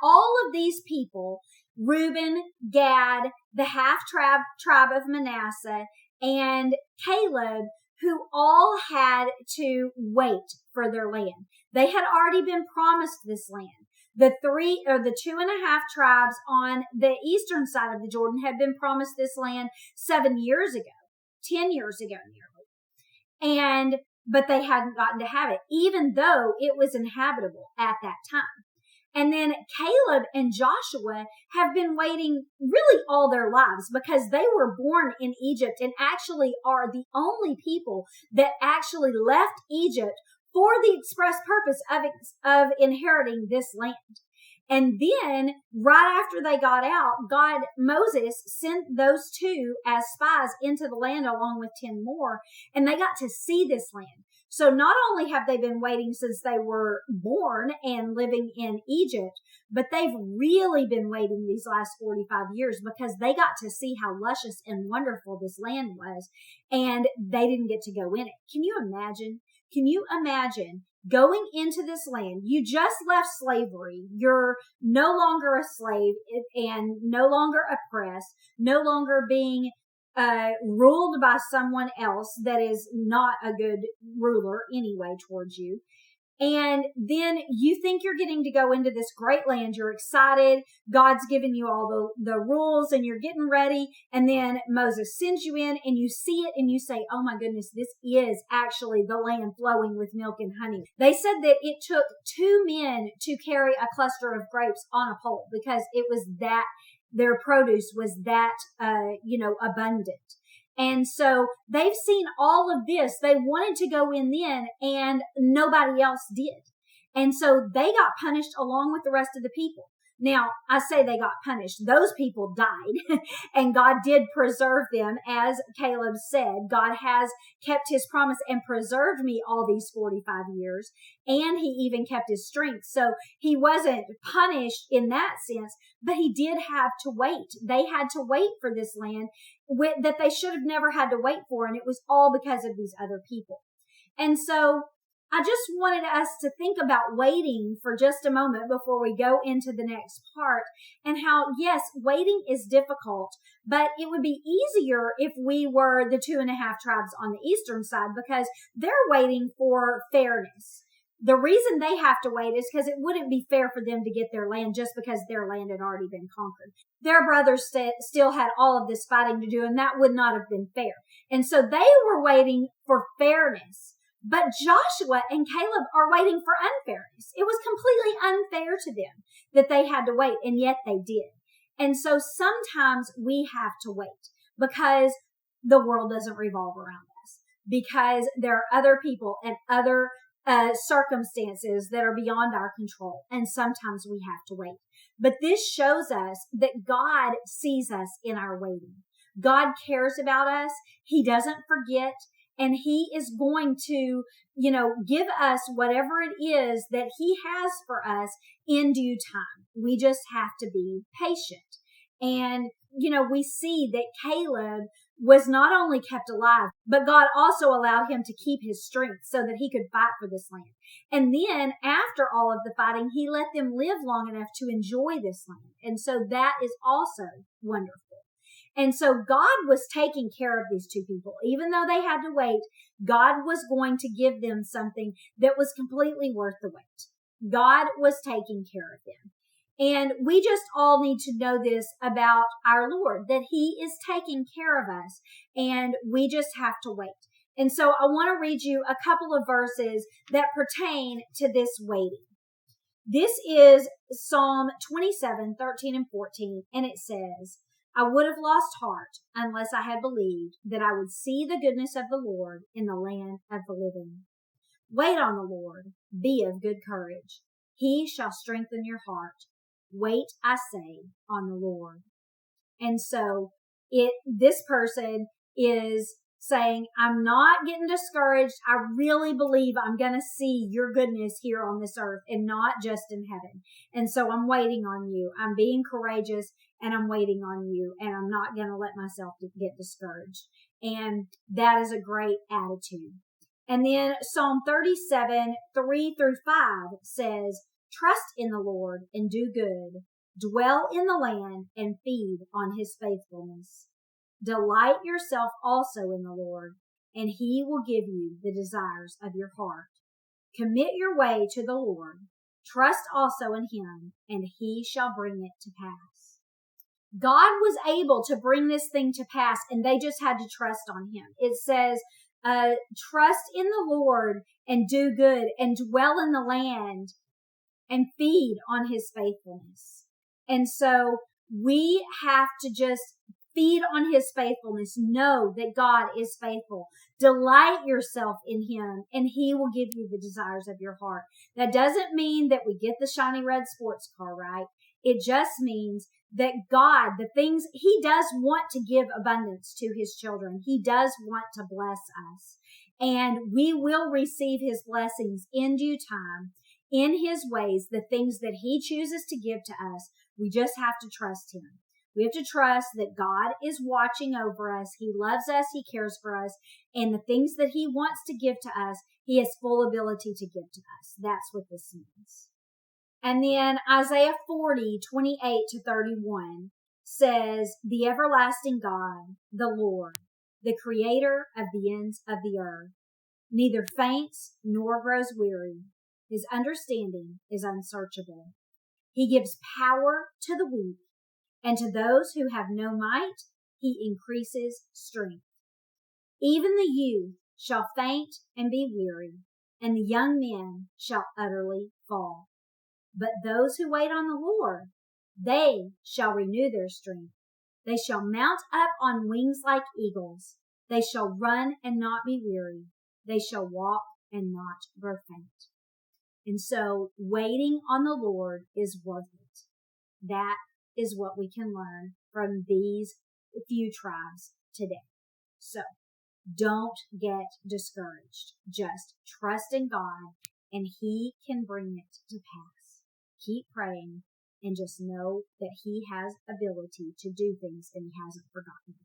all of these people, Reuben, Gad, the half tribe of Manasseh, and Caleb, who all had to wait for their land. They had already been promised this land. The 2.5 tribes on the eastern side of the Jordan had been promised this land 7 years ago, 10 years ago nearly. But they hadn't gotten to have it, even though it was inhabitable at that time. And then Caleb and Joshua have been waiting really all their lives because they were born in Egypt and actually are the only people that actually left Egypt for the express purpose of inheriting this land. And then right after they got out, Moses sent those two as spies into the land along with 10 more, and they got to see this land. So not only have they been waiting since they were born and living in Egypt, but they've really been waiting these last 45 years because they got to see how luscious and wonderful this land was, and they didn't get to go in it. Can you imagine? Can you imagine going into this land? You just left slavery. You're no longer a slave and no longer oppressed, no longer being ruled by someone else that is not a good ruler anyway towards you. And then you think you're getting to go into this great land. You're excited. God's given you all the rules and you're getting ready. And then Moses sends you in and you see it and you say, oh my goodness, this is actually the land flowing with milk and honey. They said that it took 2 men to carry a cluster of grapes on a pole because it was that their produce was that, abundant. And so they've seen all of this. They wanted to go in then and nobody else did. And so they got punished along with the rest of the people. Now, I say they got punished. Those people died and God did preserve them. As Caleb said, God has kept his promise and preserved me all these 45 years. And he even kept his strength. So he wasn't punished in that sense, but he did have to wait. They had to wait for this land that they should have never had to wait for. And it was all because of these other people. And so I just wanted us to think about waiting for just a moment before we go into the next part, and how, yes, waiting is difficult, but it would be easier if we were the 2.5 tribes on the eastern side because they're waiting for fairness. The reason they have to wait is because it wouldn't be fair for them to get their land just because their land had already been conquered. Their brothers still had all of this fighting to do, and that would not have been fair. And so they were waiting for fairness. But Joshua and Caleb are waiting for unfairness. It was completely unfair to them that they had to wait, and yet they did. And so sometimes we have to wait because the world doesn't revolve around us, because there are other people and other circumstances that are beyond our control, and sometimes we have to wait. But this shows us that God sees us in our waiting. God cares about us. He doesn't forget. And he is going to, give us whatever it is that he has for us in due time. We just have to be patient. And, we see that Caleb was not only kept alive, but God also allowed him to keep his strength so that he could fight for this land. And then after all of the fighting, he let them live long enough to enjoy this land. And so that is also wonderful. And so God was taking care of these two people. Even though they had to wait, God was going to give them something that was completely worth the wait. God was taking care of them. And we just all need to know this about our Lord, that he is taking care of us and we just have to wait. And so I want to read you a couple of verses that pertain to this waiting. This is Psalm 27, 13 and 14, and it says, I would have lost heart unless I had believed that I would see the goodness of the Lord in the land of the living. Wait on the Lord, be of good courage. He shall strengthen your heart. Wait, I say, on the Lord. And so this person is saying, I'm not getting discouraged. I really believe I'm going to see your goodness here on this earth and not just in heaven. And so I'm waiting on you. I'm being courageous and I'm waiting on you, and I'm not going to let myself get discouraged. And that is a great attitude. And then Psalm 37, 3 through 5 says, Trust in the Lord and do good. Dwell in the land and feed on his faithfulness. Delight yourself also in the Lord, and he will give you the desires of your heart. Commit your way to the Lord. Trust also in him, and he shall bring it to pass. God was able to bring this thing to pass, and they just had to trust on him. It says, trust in the Lord and do good and dwell in the land and feed on his faithfulness. And so we have to just feed on his faithfulness. Know that God is faithful. Delight yourself in him, and he will give you the desires of your heart. That doesn't mean that we get the shiny red sports car, right? It just means that God, the things, he does want to give abundance to his children. He does want to bless us. And we will receive his blessings in due time, in his ways, the things that he chooses to give to us. We just have to trust him. We have to trust that God is watching over us. He loves us. He cares for us. And the things that he wants to give to us, he has full ability to give to us. That's what this means. And then Isaiah 40:28-31 says, the everlasting God, the Lord, the creator of the ends of the earth, neither faints nor grows weary. His understanding is unsearchable. He gives power to the weak, and to those who have no might, he increases strength. Even the youth shall faint and be weary, and the young men shall utterly fall. But those who wait on the Lord, they shall renew their strength. They shall mount up on wings like eagles. They shall run and not be weary. They shall walk and not grow faint. And so waiting on the Lord is worth it. That is what we can learn from these few tribes today. So don't get discouraged. Just trust in God, and he can bring it to pass. Keep praying and just know that he has ability to do things, and he hasn't forgotten.